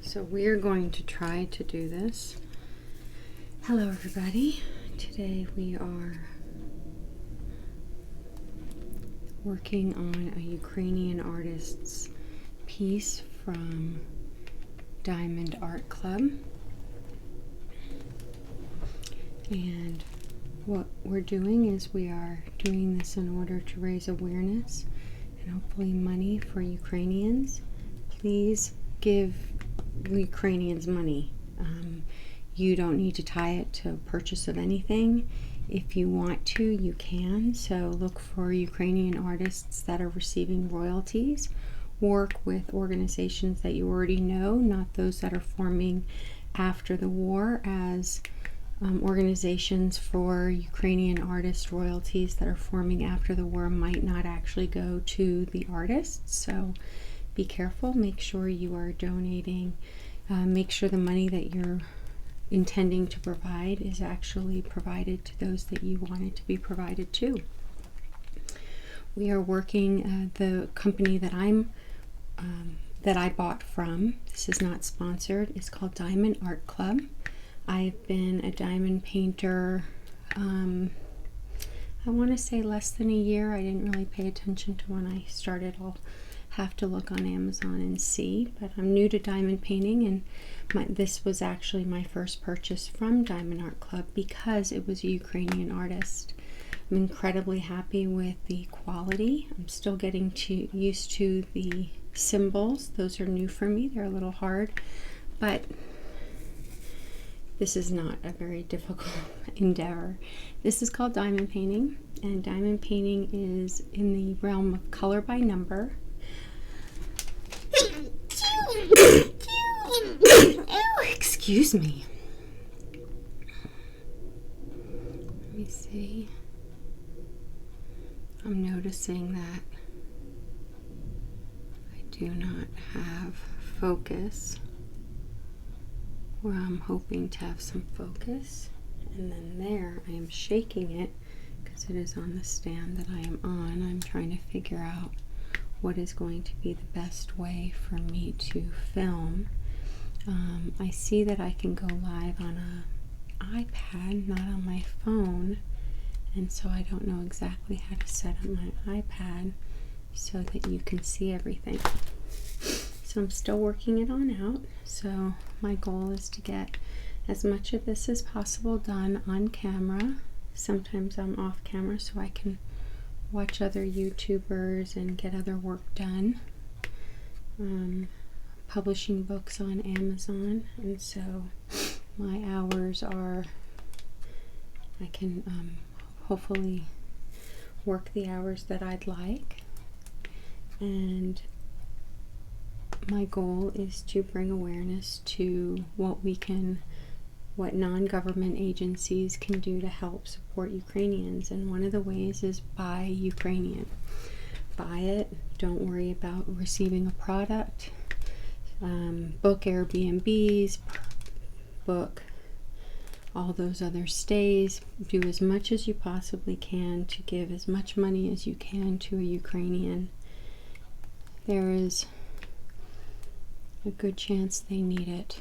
So we're going to try to do this. Hello everybody. Today we are working on a Ukrainian artist's piece from Diamond Art Club. And what we're doing is we are doing this in order to raise awareness and hopefully money for Ukrainians. Please give Ukrainians money. You don't need to tie it to purchase of anything. If you want to, you can. So look for Ukrainian artists that are receiving royalties. Work with organizations that you already know, not those that are forming after the war, as organizations for Ukrainian artist royalties that are forming after the war might not actually go to the artists. So be careful. Make sure you are donating. Make sure the money that you're intending to provide is actually provided to those that you want it to be provided to. We are working, the company that I bought from, this is not sponsored, it's called Diamond Art Club. I've been a diamond painter, I want to say less than a year. I didn't really pay attention to when I started. I'll have to look on Amazon and see, but I'm new to diamond painting, and this was actually my first purchase from Diamond Art Club because it was a Ukrainian artist. I'm incredibly happy with the quality. I'm still getting used to the symbols. Those are new for me. They're a little hard, but this is not a very difficult endeavor. This is called diamond painting, and diamond painting is in the realm of color by number. Excuse me. Let me see. I'm noticing that I do not have focus where I'm hoping to have some focus. And then there, I am shaking it because it is on the stand that I am on. I'm trying to figure out what is going to be the best way for me to film. I see that I can go live on an iPad, not on my phone, and so I don't know exactly how to set up my iPad so that you can see everything. So I'm still working it on out. So my goal is to get as much of this as possible done on camera. Sometimes I'm off camera so I can watch other YouTubers and get other work done. Publishing books on Amazon, and so my hours are, I can hopefully work the hours that I'd like, and my goal is to bring awareness to what non-government agencies can do to help support Ukrainians, and one of the ways is buy Ukrainian. Buy it. Don't worry about receiving a product. Book Airbnbs, book all those other stays. Do as much as you possibly can to give as much money as you can to a Ukrainian. There is a good chance they need it.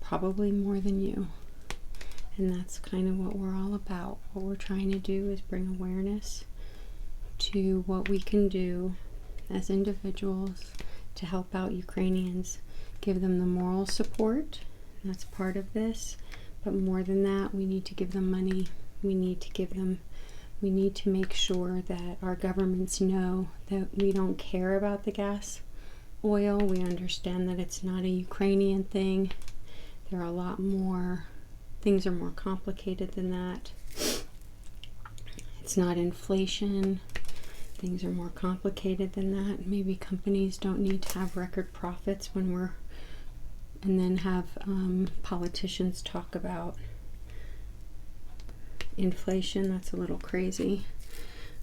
Probably more than you. And that's kind of what we're all about. What we're trying to do is bring awareness to what we can do as individuals to help out Ukrainians, give them the moral support. That's part of this. But more than that, we need to give them money. We need to make sure that our governments know that we don't care about the gas, oil. We understand that it's not a Ukrainian thing. There are a lot more, things are more complicated than that. It's not inflation. Things are more complicated than that. Maybe companies don't need to have record profits and then have politicians talk about inflation. That's a little crazy.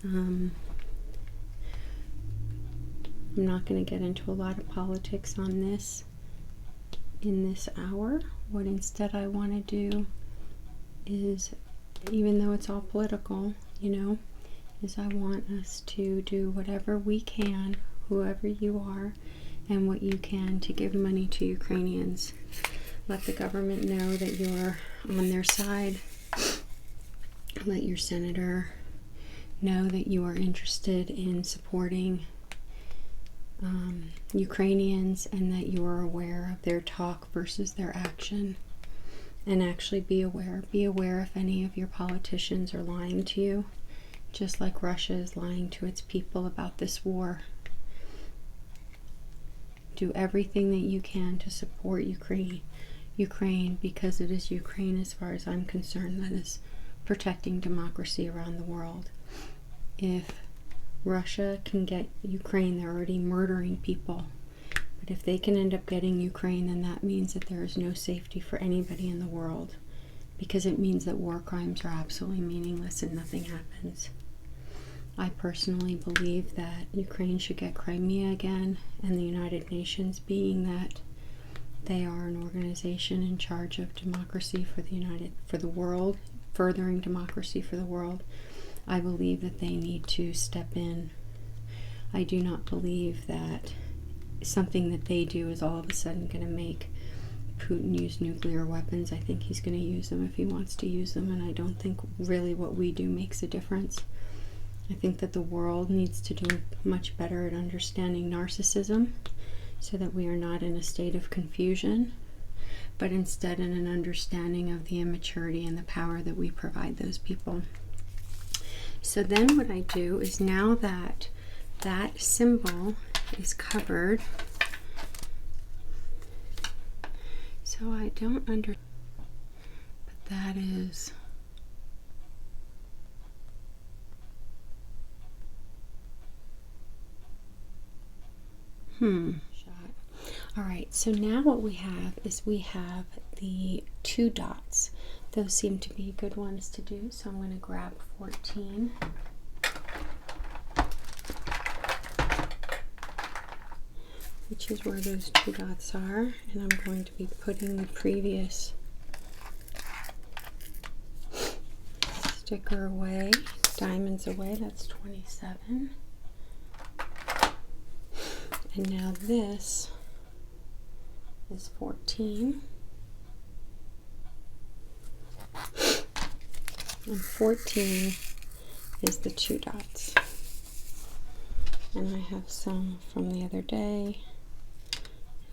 I'm not going to get into a lot of politics on this in this hour. What instead I want to do is, even though it's all political, is I want us to do whatever we can, whoever you are, and what you can to give money to Ukrainians. Let the government know that you're on their side. Let your senator know that you are interested in supporting Ukrainians, and that you are aware of their talk versus their action. And actually be aware if any of your politicians are lying to you, just like Russia is lying to its people about this war. Do everything that you can to support Ukraine, because it is Ukraine, as far as I'm concerned, that is protecting democracy around the world. If Russia can get Ukraine, they're already murdering people. But if they can end up getting Ukraine, then that means that there is no safety for anybody in the world, because it means that war crimes are absolutely meaningless and nothing happens. I personally believe that Ukraine should get Crimea again, and the United Nations, being that they are an organization in charge of democracy for the world, furthering democracy for the world, I believe that they need to step in. I do not believe that something that they do is all of a sudden going to make Putin use nuclear weapons. I think he's going to use them if he wants to use them, and I don't think really what we do makes a difference. I think that the world needs to do much better at understanding narcissism, so that we are not in a state of confusion, but instead in an understanding of the immaturity and the power that we provide those people. So then what I do is, now that that symbol is covered, so I don't but that is all right, so now what we have is we have the 2 dots. Those seem to be good ones to do, so I'm going to grab 14. Which is where those 2 dots are, and I'm going to be putting the previous sticker away, diamonds away. That's 27. And now this is 14. And 14 is the 2 dots. And I have some from the other day.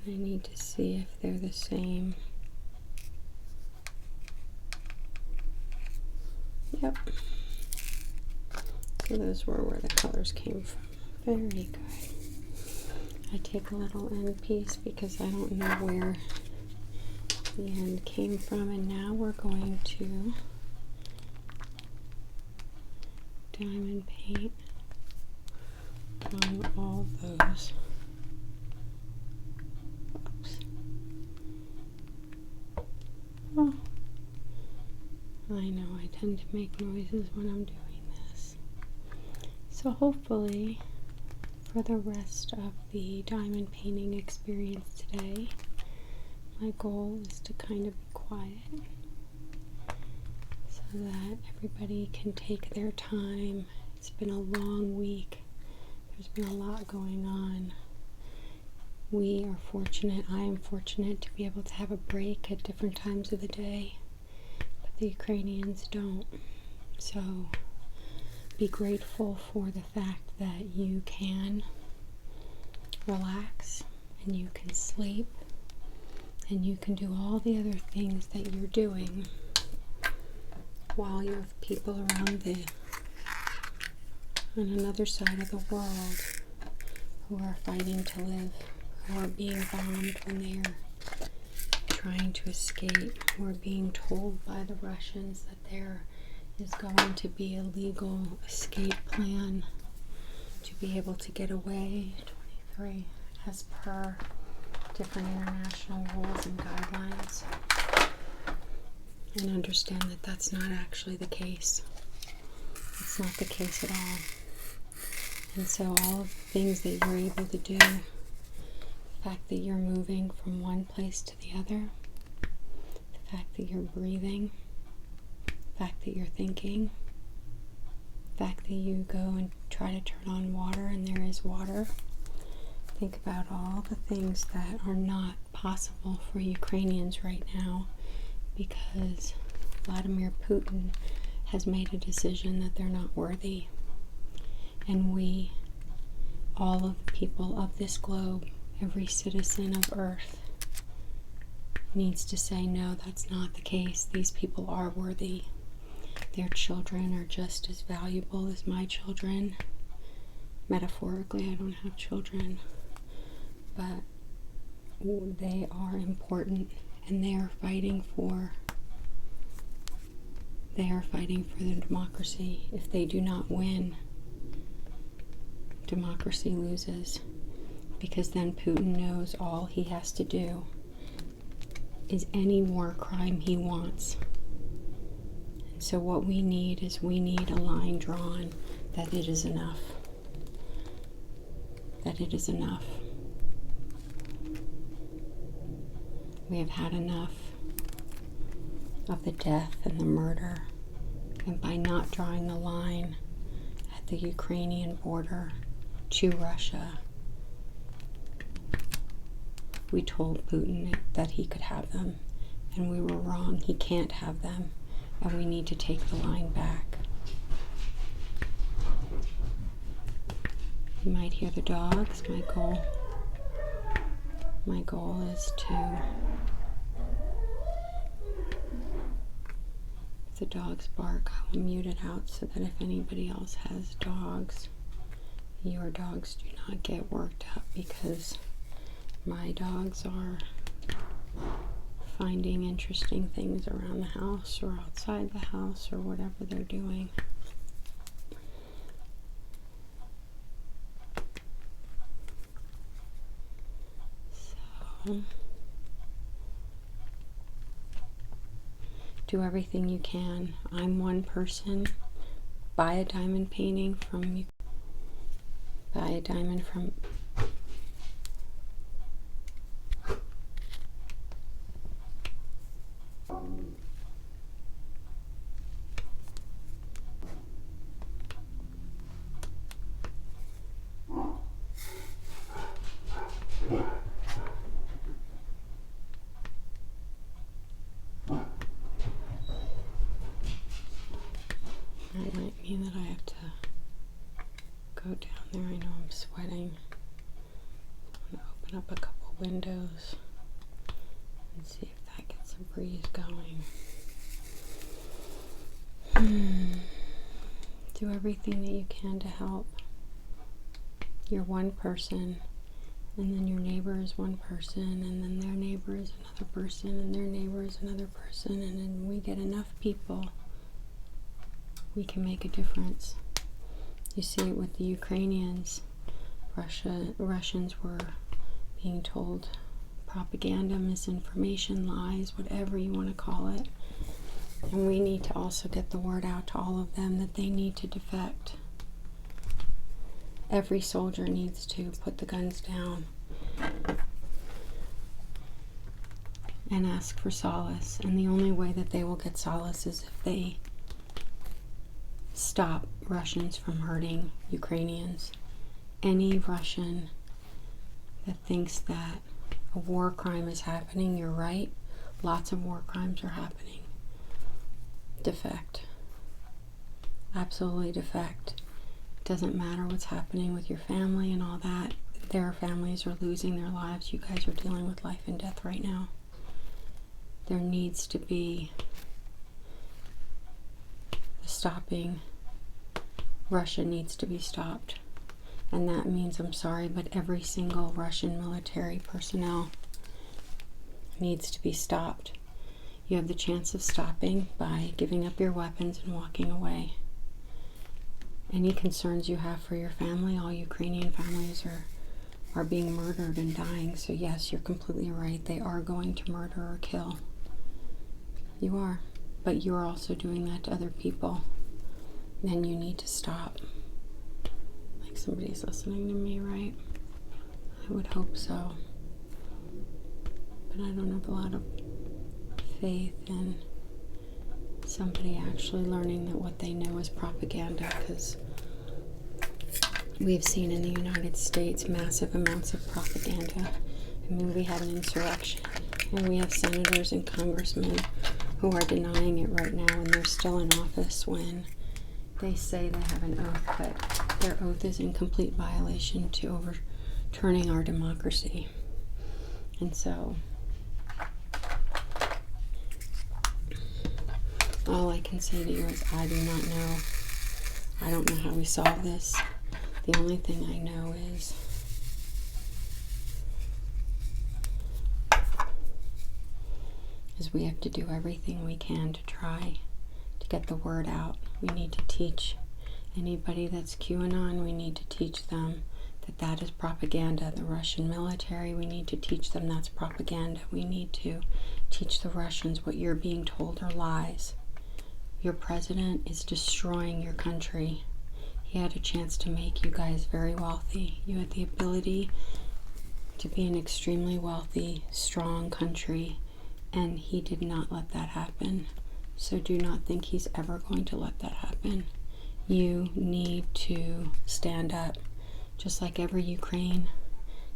And I need to see if they're the same. Yep. So those were where the colors came from. Very good. I take a little end piece because I don't know where the end came from, and now we're going to diamond paint on all those. Oops. Oh, I know I tend to make noises when I'm doing this. So hopefully, for the rest of the diamond painting experience today, my goal is to kind of be quiet so that everybody can take their time. It's been a long week. There's been a lot going on. We are fortunate, I am fortunate to be able to have a break at different times of the day, but the Ukrainians don't. So be grateful for the fact that you can relax and you can sleep and you can do all the other things that you're doing while you have people on another side of the world who are fighting to live, who are being bombed when they are trying to escape, who are being told by the Russians that there is going to be a legal escape plan to be able to get away, 23, as per different international rules and guidelines, and understand that that's not actually the case. It's not the case at all. And so all of the things that you're able to do, the fact that you're moving from one place to the other, the fact that you're breathing, the fact that you're thinking, the fact that you go and try to turn on water and there is water, think about all the things that are not possible for Ukrainians right now because Vladimir Putin has made a decision that they're not worthy. And we, all of the people of this globe, every citizen of Earth, needs to say, no, that's not the case. These people are worthy. Their children are just as valuable as my children. Metaphorically, I don't have children, but they are important, and they are fighting for the democracy. If they do not win, democracy loses, because then Putin knows all he has to do is any war crime he wants. And so what we need is a line drawn that it is enough. That it is enough. We have had enough of the death and the murder, and by not drawing the line at the Ukrainian border to Russia, we told Putin that he could have them, and we were wrong. He can't have them, and we need to take the line back. You might hear the dogs. My goal is to, if the dogs bark, I will mute it out so that if anybody else has dogs, your dogs do not get worked up, because my dogs are finding interesting things around the house or outside the house or whatever they're doing. So, do everything you can. I'm one person. Buy a diamond painting from, buy a diamond from, that might mean that I have to go down there. I know I'm sweating. I'm going to open up a couple windows and see if that gets a breeze going. Do everything that you can to help. You're one person, and then your neighbor is one person, and then their neighbor is another person, and their neighbor is another person, and then we get enough people, we can make a difference. You see it with the Ukrainians. Russians were being told propaganda, misinformation, lies, whatever you want to call it. And we need to also get the word out to all of them that they need to defect. Every soldier needs to put the guns down and ask for solace. And the only way that they will get solace is if they stop Russians from hurting Ukrainians. Any Russian that thinks that a war crime is happening, you're right. Lots of war crimes are happening. Defect. Absolutely defect. It doesn't matter what's happening with your family and all that. Their families are losing their lives. You guys are dealing with life and death right now. There needs to be the stopping. Russia needs to be stopped. And that means, I'm sorry, but every single Russian military personnel needs to be stopped. You have the chance of stopping by giving up your weapons and walking away. Any concerns you have for your family, all Ukrainian families are being murdered and dying. So yes, you're completely right. They are going to murder or kill. You are. But you're also doing that to other people. Then you need to stop. Like somebody's listening to me, right? I would hope so. But I don't have a lot of faith in somebody actually learning that what they know is propaganda, because we've seen in the United States massive amounts of propaganda. I mean, we had an insurrection, and we have senators and congressmen who are denying it right now, and they're still in office when they say they have an oath, but their oath is in complete violation to overturning our democracy. And so all I can say to you is I do not know. I don't know how we solve this. The only thing I know is we have to do everything we can to try to get the word out. We need to teach anybody that's QAnon, we need to teach them that that is propaganda. The Russian military, we need to teach them that's propaganda. We need to teach the Russians what you're being told are lies. Your president is destroying your country. He had a chance to make you guys very wealthy. You had the ability to be an extremely wealthy, strong country, and he did not let that happen. So do not think he's ever going to let that happen. You need to stand up. Just like every Ukraine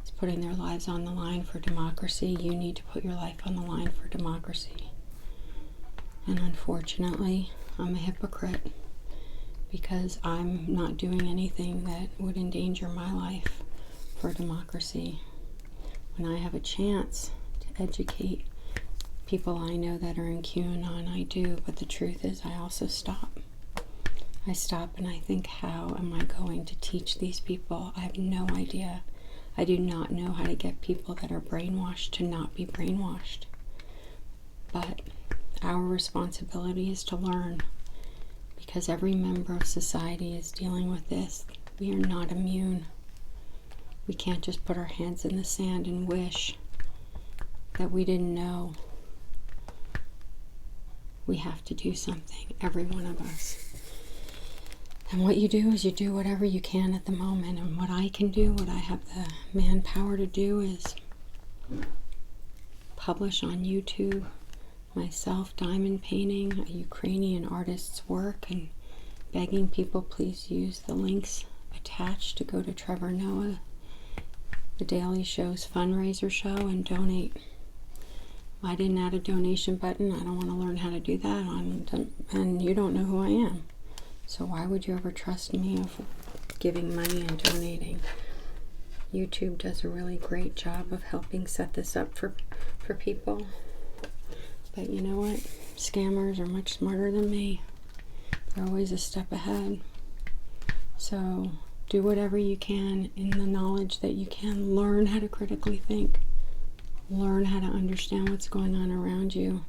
is putting their lives on the line for democracy, you need to put your life on the line for democracy. And unfortunately, I'm a hypocrite because I'm not doing anything that would endanger my life for democracy. When I have a chance to educate people I know that are in QAnon, I do, but the truth is I also stop. I stop and I think, how am I going to teach these people? I have no idea. I do not know how to get people that are brainwashed to not be brainwashed. But our responsibility is to learn, because every member of society is dealing with this. We are not immune. We can't just put our hands in the sand and wish that we didn't know. We have to do something, every one of us. And what you do is you do whatever you can at the moment. And what I can do, what I have the manpower to do, is publish on YouTube myself diamond painting a Ukrainian artist's work and begging people please use the links attached to go to Trevor Noah, The Daily Show's fundraiser show, and donate. I didn't add a donation button. I don't want to learn how to do that. And you don't know who I am. So why would you ever trust me of giving money and donating? YouTube does a really great job of helping set this up for people. But you know what? Scammers are much smarter than me. They're always a step ahead. So do whatever you can in the knowledge that you can. Learn how to critically think. Learn how to understand what's going on around you.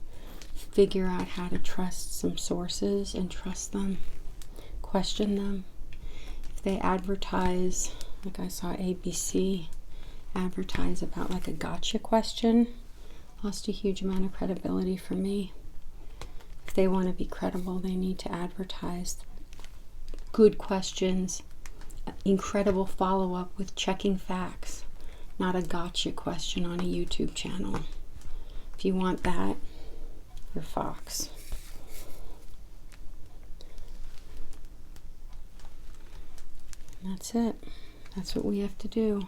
Figure out how to trust some sources and trust them. Question them. If they advertise, like I saw ABC advertise about like a gotcha question, lost a huge amount of credibility for me. If they want to be credible, they need to advertise good questions, incredible follow-up with checking facts, not a gotcha question on a YouTube channel. If you want that, you're Fox. And that's it. That's what we have to do.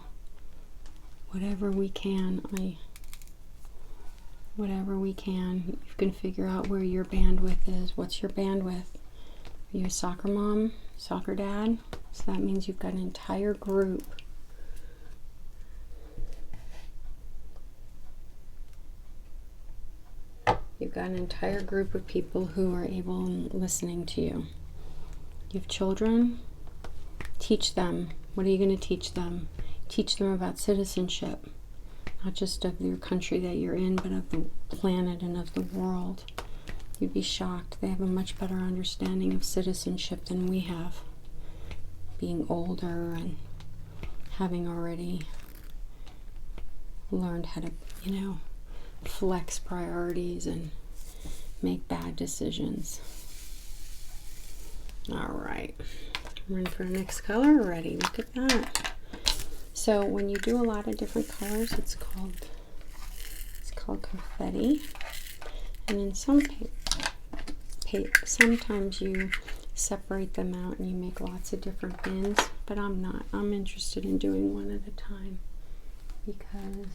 Whatever we can, whatever we can. You can figure out where your bandwidth is. What's your bandwidth? Are you a soccer mom? Soccer dad? So that means you've got an entire group. You've got an entire group of people who are able and listening to you. You have children? Teach them. What are you going to teach them? Teach them about citizenship. Not just of your country that you're in, but of the planet and of the world. You'd be shocked. They have a much better understanding of citizenship than we have. Being older and having already learned how to, flex priorities and make bad decisions. All right. I'm ready for the next color already. Look at that. So when you do a lot of different colors, it's called confetti. And in sometimes you separate them out and you make lots of different bins, but I'm not. I'm interested in doing one at a time because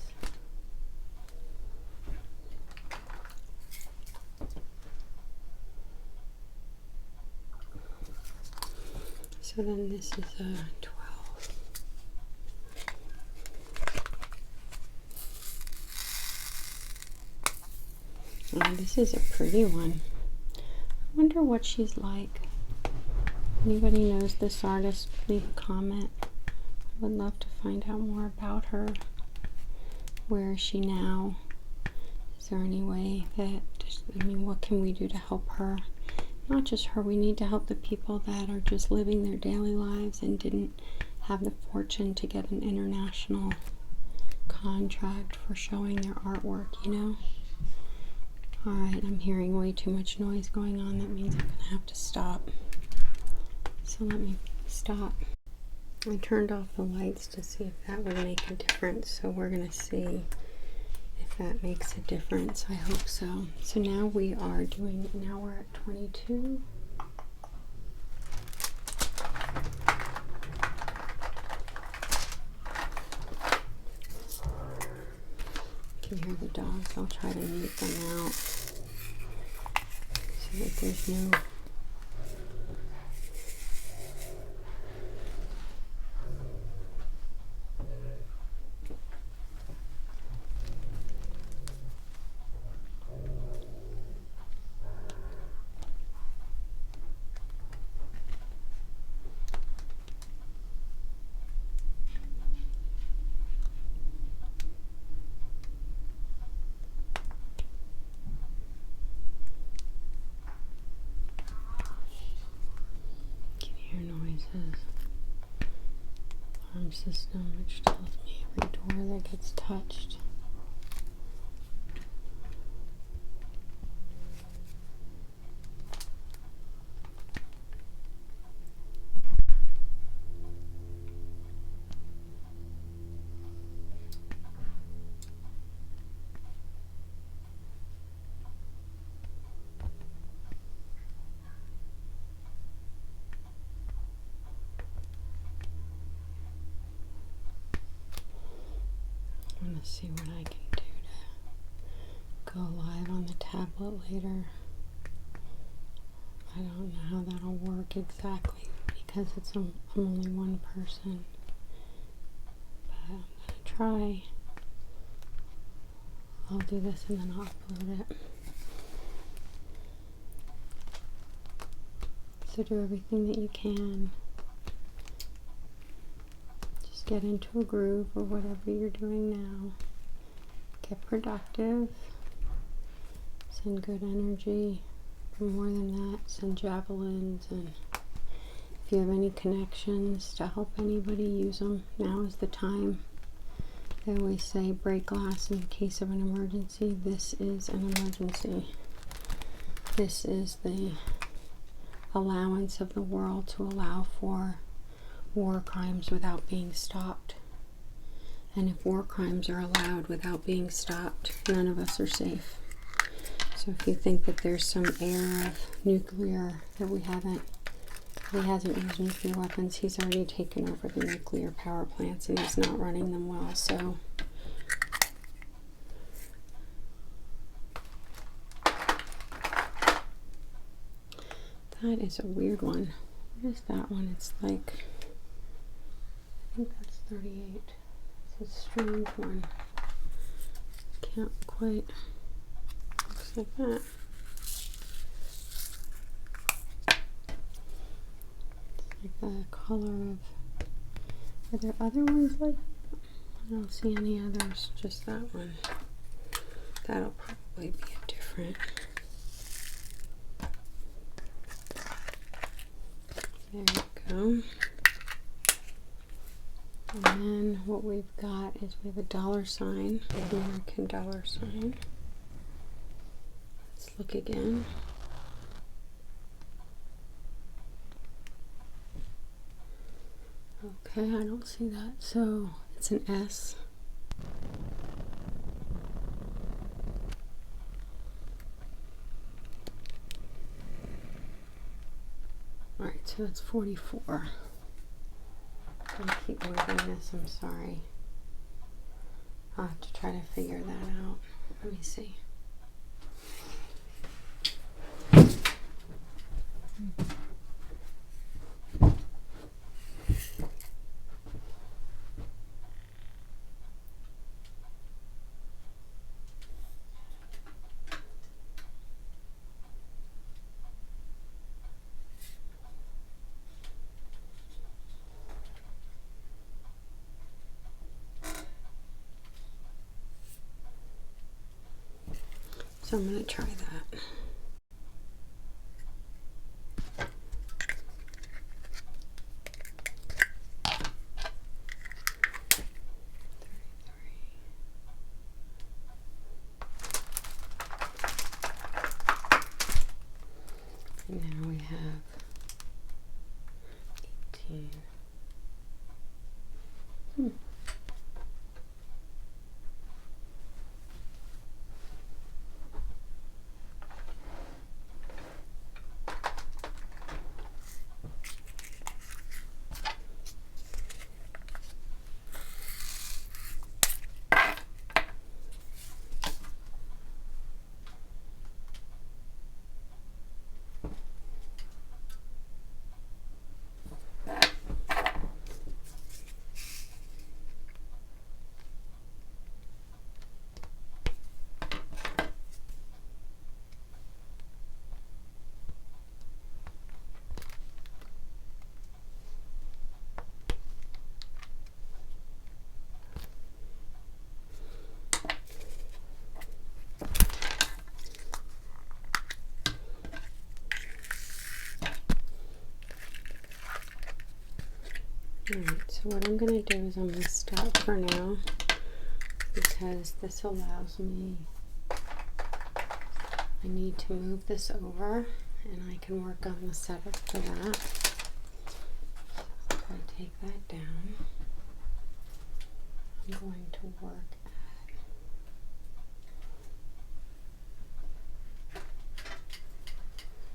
so then this is a 12. Oh, this is a pretty one. I wonder what she's like. Anybody knows this artist, leave a comment. I would love to find out more about her. Where is she now? Is there any way that, I mean, what can we do to help her? Not just her, we need to help the people that are just living their daily lives and didn't have the fortune to get an international contract for showing their artwork, you know? Alright, I'm hearing way too much noise going on. That means I'm going to have to stop. So let me stop. I turned off the lights to see if that would make a difference. So we're going to see if that makes a difference. I hope so. So now we are doing, now we're at 22. You can hear the dogs. I'll try to mute them out so that there's no noises. Alarm system, which tells me every door that gets touched. I'm going to see what I can do to go live on the tablet later. I don't know how that'll work exactly because I'm only one person. But I'm going to try. I'll do this and then I'll upload it. So do everything that you can. Get into a groove or whatever you're doing now. Get productive. Send good energy. But more than that, send javelins. And if you have any connections to help anybody, use them. Now is the time. They always say break glass in case of an emergency. This is an emergency. This is the allowance of the world to allow for war crimes without being stopped. And if war crimes are allowed without being stopped, none of us are safe. So if you think that there's some air of nuclear, that he hasn't used nuclear weapons, he's already taken over the nuclear power plants and he's not running them well. So that is a weird one. What is that one? It's like, I think that's 38. It's a strange one. Can't quite. Looks like that. It's like the color of. Are there other ones like that? I don't see any others. Just that one. That'll probably be a different. There you go. And then what we've got is we have a dollar sign, an American dollar sign. Let's look again. Okay, I don't see that. So it's an S. So it's 44. I keep moving this, I'm sorry. I'll have to try to figure that out. Let me see. So I'm going to try that. And now we have 18. Alright, so what I'm going to do is I'm going to stop for now because this allows me, I need to move this over and I can work on the setup for that. So if I take that down, I'm going to work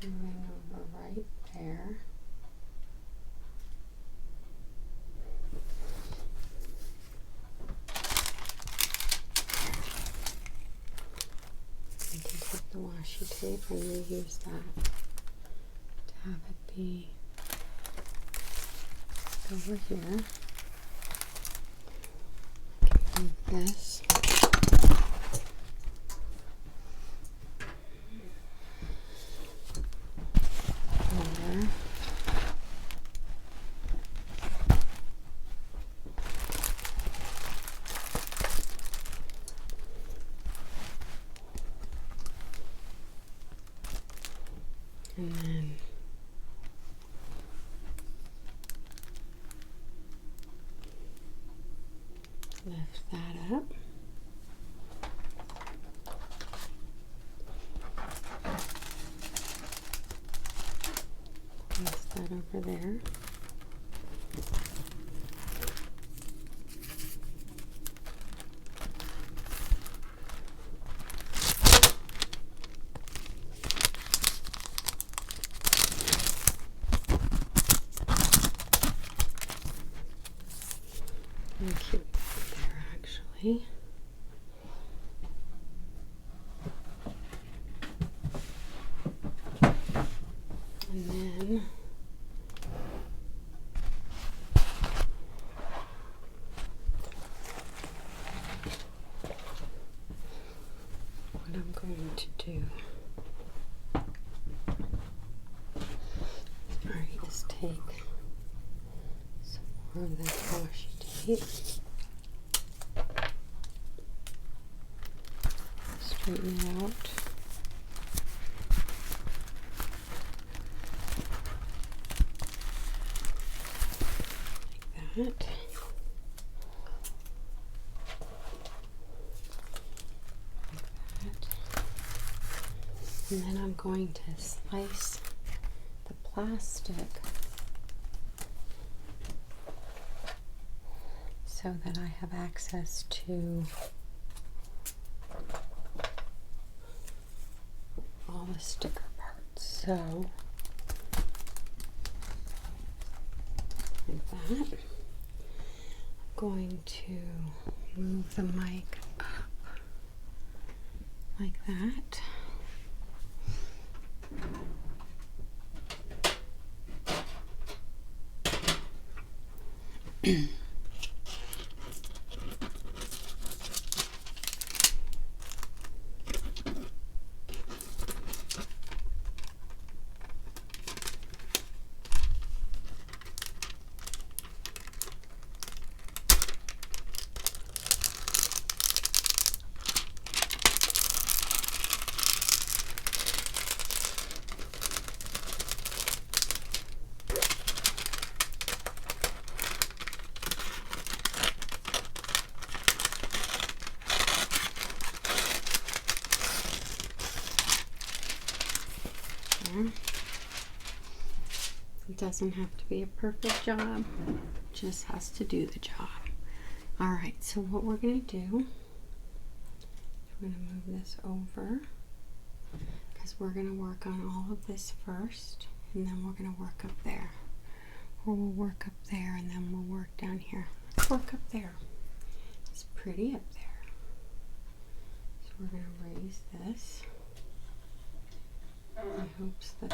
at moving over right there. The washi tape and reuse that to have it be over here. I can move this. Over. And then lift that up. Place that over there. And keep it there actually. And then what I'm going to do is take some more of that washi tape, straighten it out. Like that. And then I'm going to slice the plastic so that I have access to all the sticker parts. So I'm going to move the mic up like that. It doesn't have to be a perfect job, it just has to do the job. Alright, so what we're going to do is we're going to move this over because we're going to work on all of this first, and then we're going to work up there. Or we'll work up there and then we'll work down here. Let's work up there. It's pretty up there. So we're going to raise this in hopes that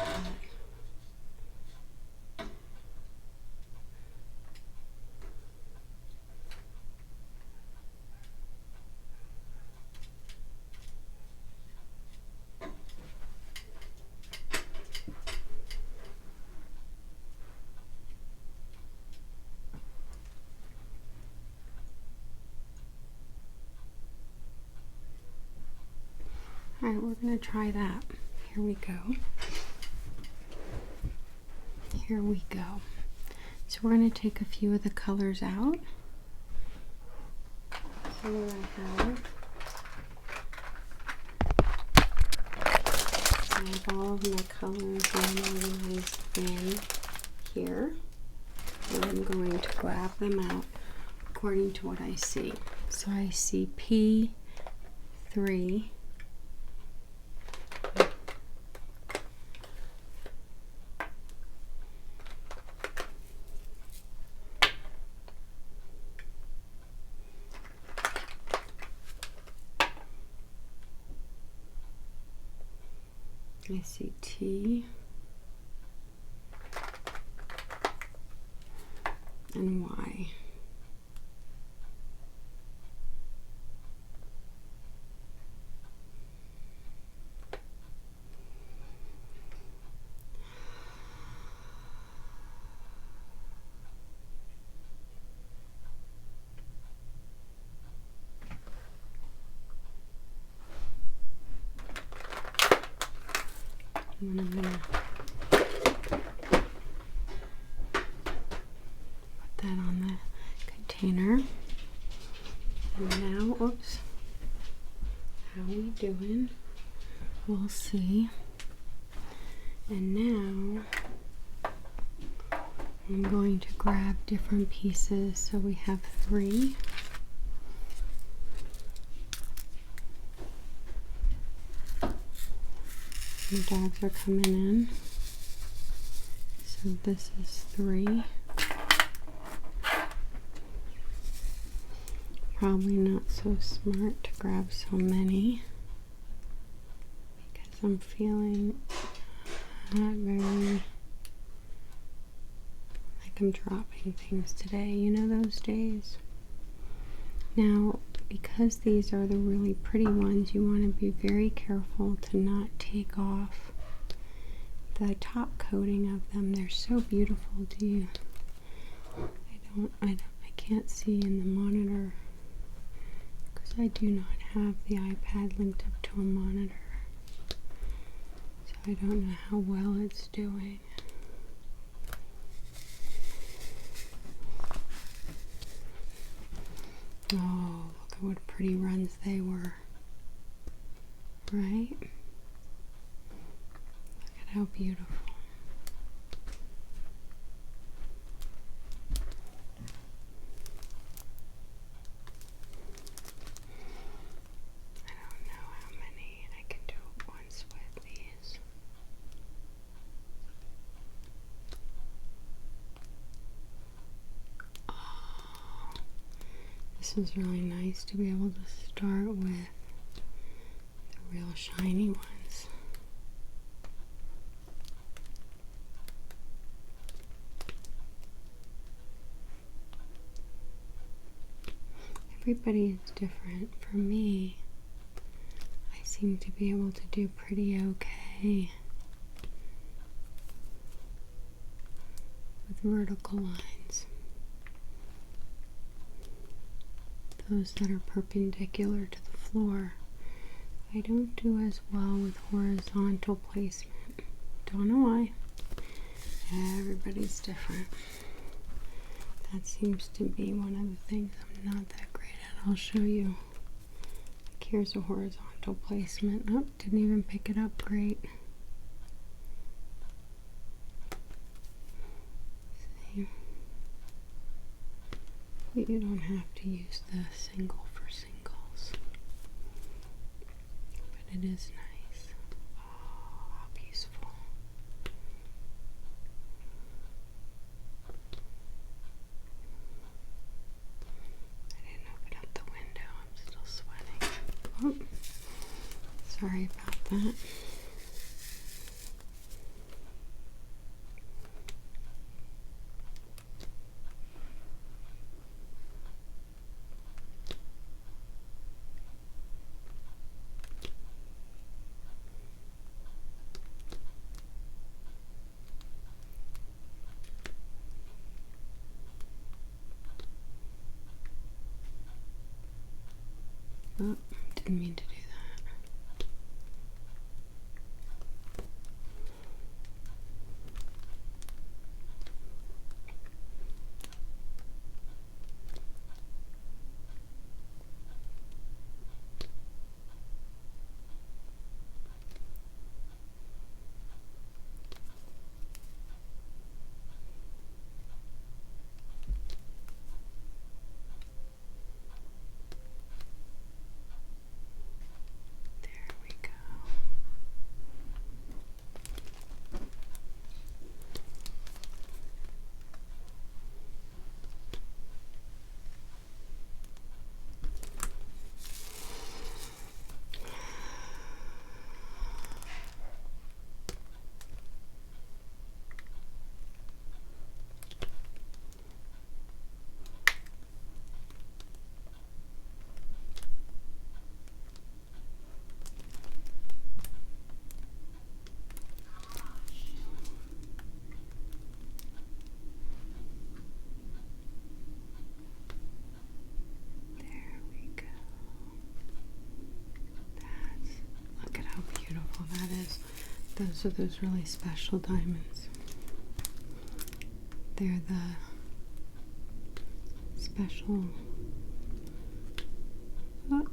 Alright, we're going to try that. Here we go. Here we go. So we're going to take a few of the colors out. So what I have all of my colors organized in here. And I'm going to grab them out according to what I see. So I see P3. I see T and Y. And I'm going to put that on the container. And now, oops, how we doing? We'll see. And now I'm going to grab different pieces. So we have 3. The dogs are coming in. So this is 3. Probably not so smart to grab so many because I'm feeling not very like I'm dropping things today. You know those days? Now, because these are the really pretty ones, you want to be very careful to not take off the top coating of them. They're so beautiful. I can't see in the monitor because I do not have the iPad linked up to a monitor. So I don't know how well it's doing. Oh, look at what pretty runs they were. Right? Look at how beautiful. I don't know how many I can do at once with these. This is really nice to be able to start with the real shiny ones. Everybody is different. For me, I seem to be able to do pretty okay with vertical lines. Those that are perpendicular to the floor, I don't do as well with horizontal placement. Don't know why. Everybody's different. That seems to be one of the things I'm not that great at. I'll show you. Like, here's a horizontal placement. Oh, didn't even pick it up great. See? But you don't have to use the single for singles. But it is nice. Oh, how peaceful. I didn't open up the window. I'm still sweating. Oh, sorry about that. Oh, didn't mean to do that. There we go. There we go. Look at how beautiful that is. Those are those really special diamonds. They're the special. Oh.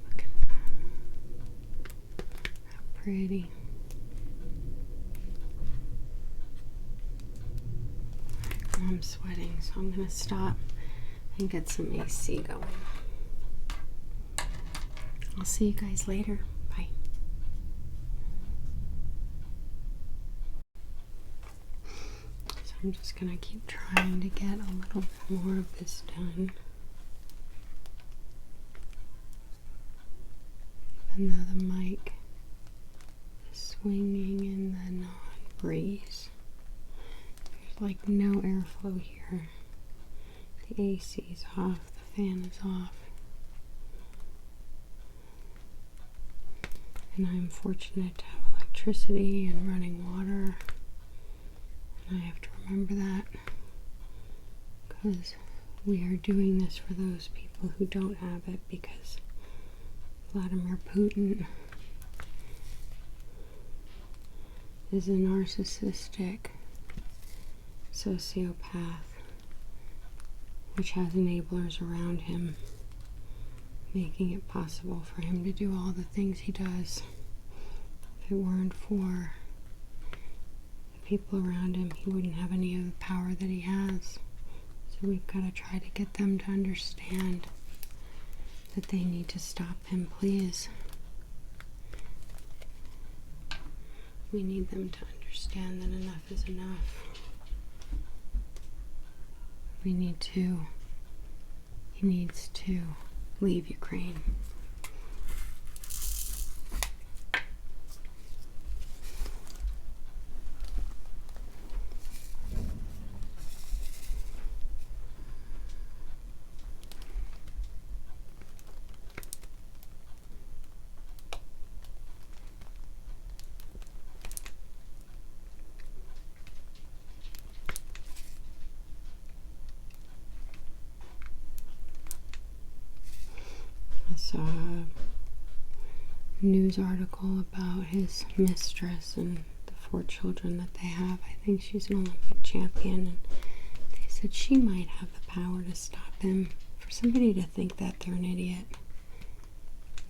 Look at that. How pretty. I'm sweating, so I'm going to stop and get some AC going. I'll see you guys later. Bye. So I'm just going to keep trying to get a little bit more of this done. Even though the mic is swinging in the non-breeze. There's like no airflow here. The AC is off, the fan is off. And I'm fortunate to have electricity and running water. And I have to remember that because we are doing this for those people who don't have it, because Vladimir Putin is a narcissistic sociopath which has enablers around him, making it possible for him to do all the things he does. If it weren't for the people around him, he wouldn't have any of the power that he has. So we've got to try to get them to understand that they need to stop him, please. We need them to understand that enough is enough. he needs to leave Ukraine. I saw a news article about his mistress and the 4 children that they have. I think she's an Olympic champion, and they said she might have the power to stop him. For somebody to think that, they're an idiot.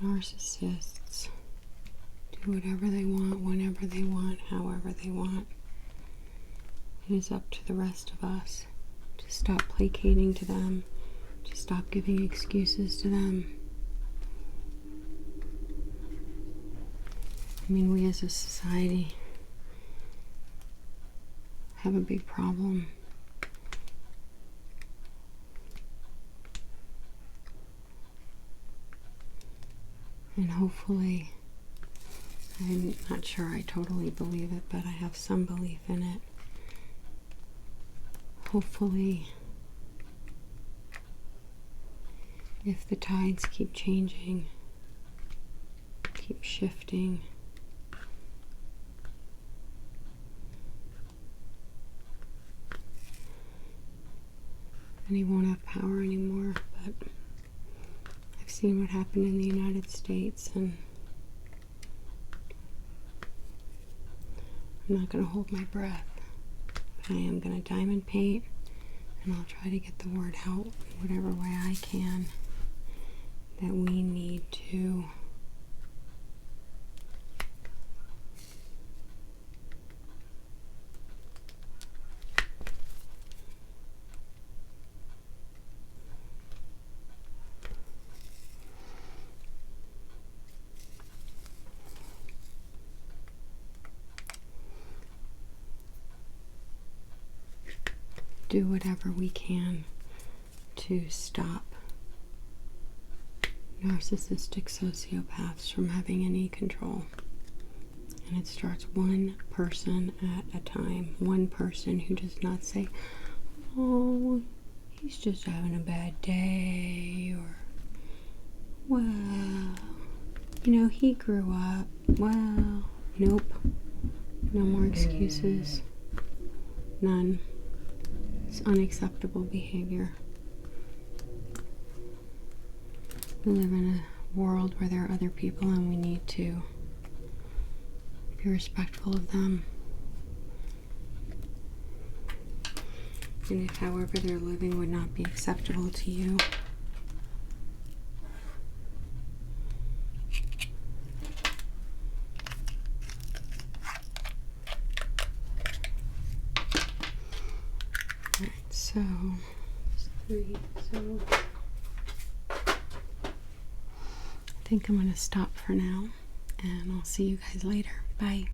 Narcissists do whatever they want, whenever they want, however they want. It is up to the rest of us to stop placating to them, to stop giving excuses to them. I mean, we as a society have a big problem. And hopefully, I'm not sure I totally believe it, but I have some belief in it. Hopefully, if the tides keep changing, keep shifting, then he won't have power anymore. But I've seen what happened in the United States, and I'm not going to hold my breath. But I am going to diamond paint, and I'll try to get the word out whatever way I can that we need to do whatever we can to stop narcissistic sociopaths from having any control. And it starts one person at a time. One person who does not say, oh, he's just having a bad day, or, well, you know, he grew up. Well, nope. No more excuses. None. It's unacceptable behavior. We live in a world where there are other people, and we need to be respectful of them. And if however they're living would not be acceptable to you, so, it's 3, so I think I'm going to stop for now, and I'll see you guys later. Bye.